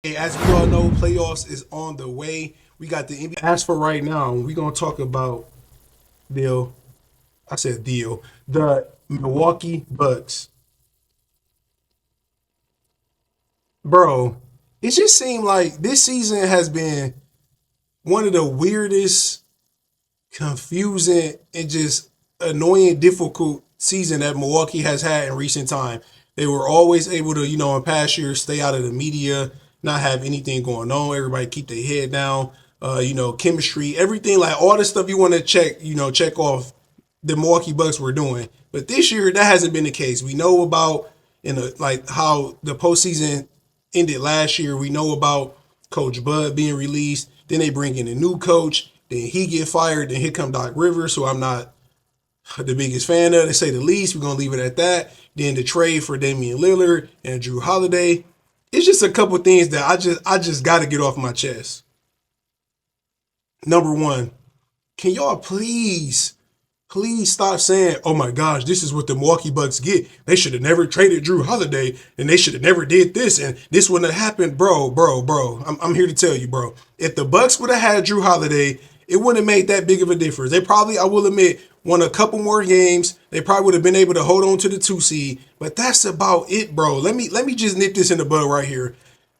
Hey, as we all know, playoffs is on the way. We got the NBA. As for right now, we're gonna talk about deal. I said deal. The Milwaukee Bucks, bro. It just seemed like this season has been one of the weirdest, confusing, and just annoying, difficult season that Milwaukee has had in recent time. They were always able to, in past years, stay out of the media, not have anything going on. Everybody keep their head down. Chemistry, everything like all the stuff you want to check, check off. The Milwaukee Bucks were doing, but this year that hasn't been the case. We know about like how the postseason ended last year. We know about Coach Bud being released. Then they bring in a new coach. Then he get fired. Then here come Doc Rivers, who I'm not the biggest fan of, to say the least. We're gonna leave it at that. Then the trade for Damian Lillard and Jrue Holiday. It's just a couple things that I just got to get off my chest. Number one, can y'all please stop saying, "Oh my gosh, this is what the Milwaukee Bucks get. They should have never traded Jrue Holiday, and they should have never did this, and this wouldn't have happened." Bro. I'm here to tell you, bro. If the Bucks would have had Jrue Holiday, it wouldn't have made that big of a difference. They probably, I will admit, won a couple more games. They probably would have been able to hold on to the 2 seed, but that's about it, bro. Let me just nip this in the bud right here.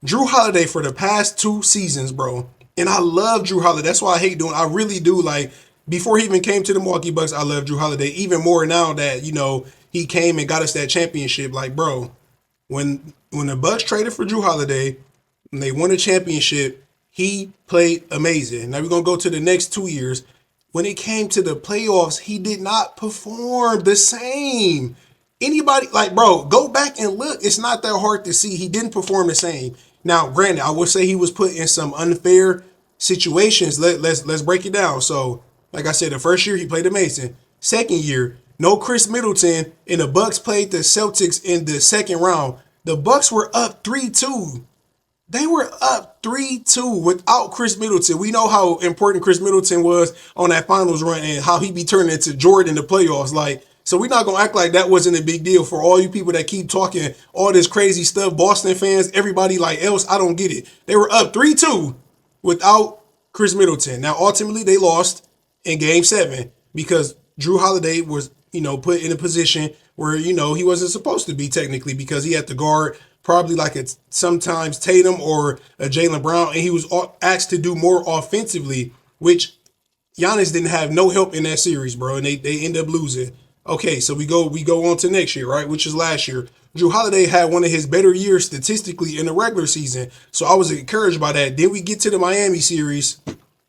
Jrue Holiday for the past 2 seasons, bro. And I love Jrue Holiday. That's why I hate doing. I really do. Like before he even came to the Milwaukee Bucks, I love Jrue Holiday even more now that he came and got us that championship. Like, bro, when the Bucks traded for Jrue Holiday and they won a championship, he played amazing. Now we're gonna go to the next 2 years. When it came to the playoffs, he did not perform the same. Anybody like, bro, go back and look. It's not that hard to see. He didn't perform the same. Now, granted, I would say he was put in some unfair situations. Let's break it down. So, like I said, the first year he played amazing. Second year, no Chris Middleton, and the Bucks played the Celtics in the second round. The Bucks were up 3-2. They were up 3-2 without Chris Middleton. We know how important Chris Middleton was on that finals run and how he be turning into Jordan in the playoffs. Like, so we're not gonna act like that wasn't a big deal for all you people that keep talking all this crazy stuff. Boston fans, everybody like else, I don't get it. They were up 3-2 without Chris Middleton. Now ultimately they lost in game 7 because Jrue Holiday was, put in a position where, he wasn't supposed to be technically because he had to guard probably like a sometimes Tatum or a Jaylen Brown, and he was asked to do more offensively, which Giannis didn't have no help in that series, bro, and they end up losing. Okay, so we go on to next year, right? Which is last year. Jrue Holiday had one of his better years statistically in the regular season, so I was encouraged by that. Then we get to the Miami series.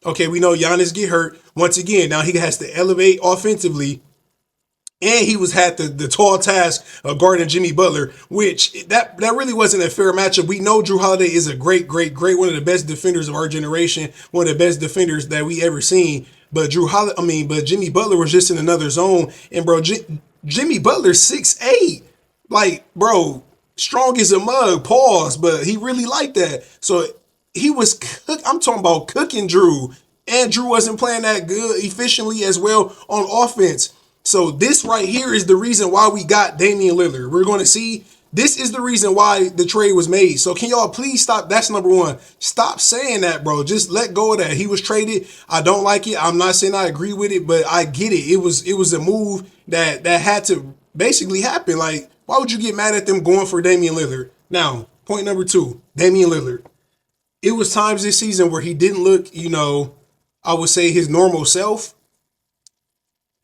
Okay, we know Giannis get hurt once again. Now he has to elevate offensively, and he was had the tall task of guarding Jimmy Butler, which that really wasn't a fair matchup. We know Jrue Holiday is a great one of the best defenders of our generation, one of the best defenders that we ever seen. But but Jimmy Butler was just in another zone, and bro, Jimmy Butler 6'8", like bro, strong as a mug. Pause, but he really liked that. So he was I'm talking about cooking Jrue, and Jrue wasn't playing that good efficiently as well on offense. So this right here is the reason why we got Damian Lillard. We're going to see this is the reason why the trade was made. So can y'all please stop? That's number one. Stop saying that, bro. Just let go of that. He was traded. I don't like it. I'm not saying I agree with it, but I get it. It was a move that had to basically happen. Like, why would you get mad at them going for Damian Lillard? Now, point number two, Damian Lillard. It was times this season where he didn't look, I would say his normal self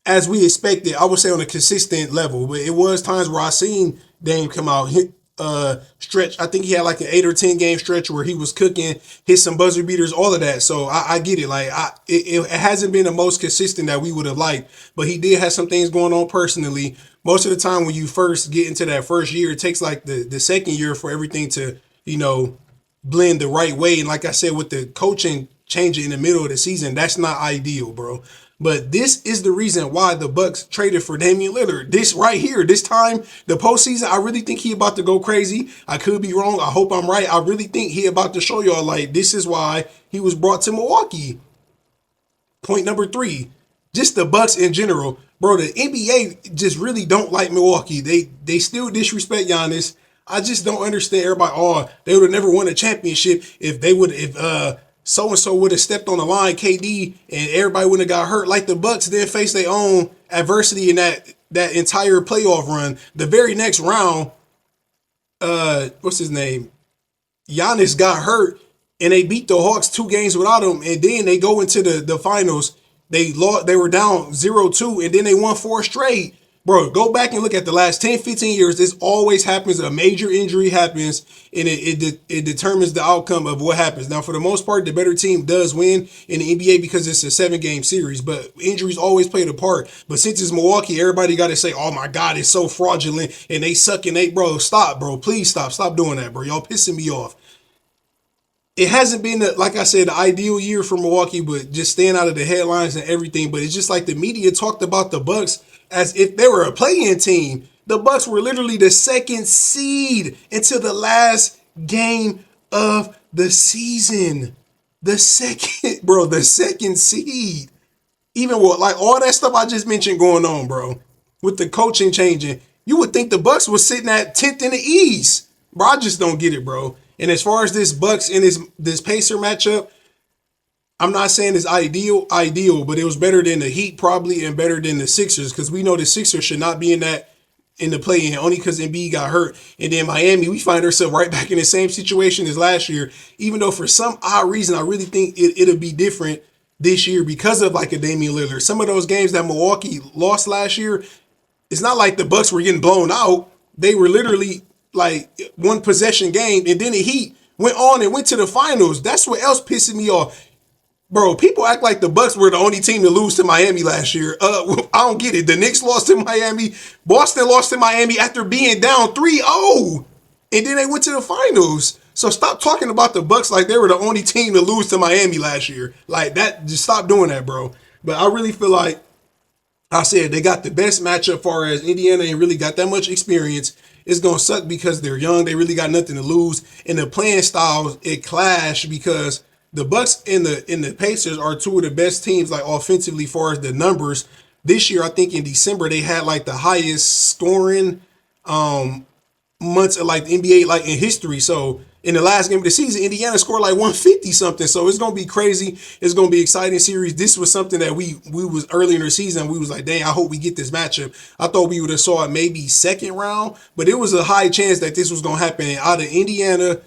as we expected. I would say on a consistent level, but it was times where I seen Dame come out, hit stretch. I think he had like an 8 or 10 game stretch where he was cooking, hit some buzzer beaters, all of that. So I get it. Like it hasn't been the most consistent that we would have liked, but he did have some things going on personally. Most of the time when you first get into that first year, it takes like the second year for everything to, blend the right way. And like I said, with the coaching changing in the middle of the season, that's not ideal, bro. But this is the reason why the Bucks traded for Damian Lillard. This right here, this time, the postseason, I really think he about to go crazy. I could be wrong. I hope I'm right. I really think he about to show y'all like this is why he was brought to Milwaukee. Point number three, just the Bucks in general, bro. The NBA just really don't like Milwaukee. They still disrespect Giannis. I just don't understand everybody. Oh, they would have never won a championship if they would if so and so would have stepped on the line, KD, and everybody wouldn't have got hurt. Like the Bucks then faced their own adversity in that entire playoff run. The very next round, what's his name? Giannis got hurt and they beat the Hawks 2 games without him, and then they go into the finals. They lost. They were down 0-2, and then they won 4 straight. Bro, go back and look at the last 10, 15 years. This always happens. A major injury happens, and it determines the outcome of what happens. Now, for the most part, the better team does win in the NBA because it's a 7-game series, but injuries always played a part. But since it's Milwaukee, everybody got to say, oh my God, it's so fraudulent, and they suck, and bro, stop, bro. Please stop. Stop doing that, bro. Y'all pissing me off. It hasn't been, like I said, the ideal year for Milwaukee, but just staying out of the headlines and everything. But it's just like the media talked about the Bucks as if they were a play-in team. The Bucks were literally the 2nd seed until the last game of the season. The second, bro, the 2nd seed. Even with like all that stuff I just mentioned going on, bro, with the coaching changing, you would think the Bucks was sitting at 10th in the East. Bro, I just don't get it, bro. And as far as this Bucks and this Pacer matchup, I'm not saying it's ideal, but it was better than the Heat probably and better than the Sixers, because we know the Sixers should not be in the play-in only because Embiid got hurt. And then Miami, we find ourselves right back in the same situation as last year, even though for some odd reason I really think it'll be different this year because of like a Damian Lillard. Some of those games that Milwaukee lost last year, it's not like the Bucks were getting blown out. They were literally like 1 possession game, and then the Heat went on and went to the finals. That's what else pisses me off. Bro, people act like the Bucks were the only team to lose to Miami last year. I don't get it. The Knicks lost to Miami. Boston lost to Miami after being down 3-0. And then they went to the finals. So stop talking about the Bucks like they were the only team to lose to Miami last year. Like that, just stop doing that, bro. But I really feel like I said they got the best matchup far as Indiana ain't really got that much experience. It's gonna suck because they're young. They really got nothing to lose. And the playing styles, it clash because the Bucks and the Pacers are two of the best teams, like offensively, far as the numbers. This year, I think in December they had like the highest scoring months of like the NBA like in history. So in the last game of the season, Indiana scored like 150 something. So it's gonna be crazy. It's gonna be an exciting series. This was something that we was early in the season. We was like, dang, I hope we get this matchup. I thought we would have saw it maybe second round, but it was a high chance that this was gonna happen. And out of Indiana,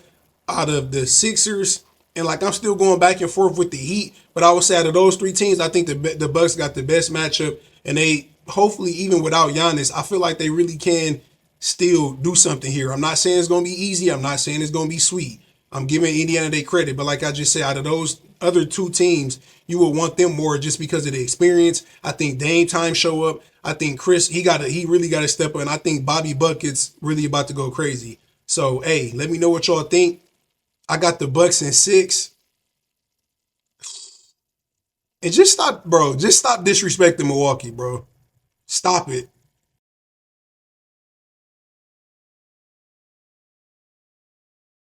out of the Sixers. And like I'm still going back and forth with the Heat, but I would say out of those 3 teams, I think the Bucks got the best matchup, and they hopefully even without Giannis, I feel like they really can still do something here. I'm not saying it's going to be easy. I'm not saying it's going to be sweet. I'm giving Indiana their credit, but like I just said, out of those other 2 teams, you would want them more just because of the experience. I think Dame time show up. I think Chris he really got to step up, and I think Bobby Bucket's really about to go crazy. So hey, let me know what y'all think. I got the Bucks in 6. And just stop, bro. Just stop disrespecting Milwaukee, bro. Stop it.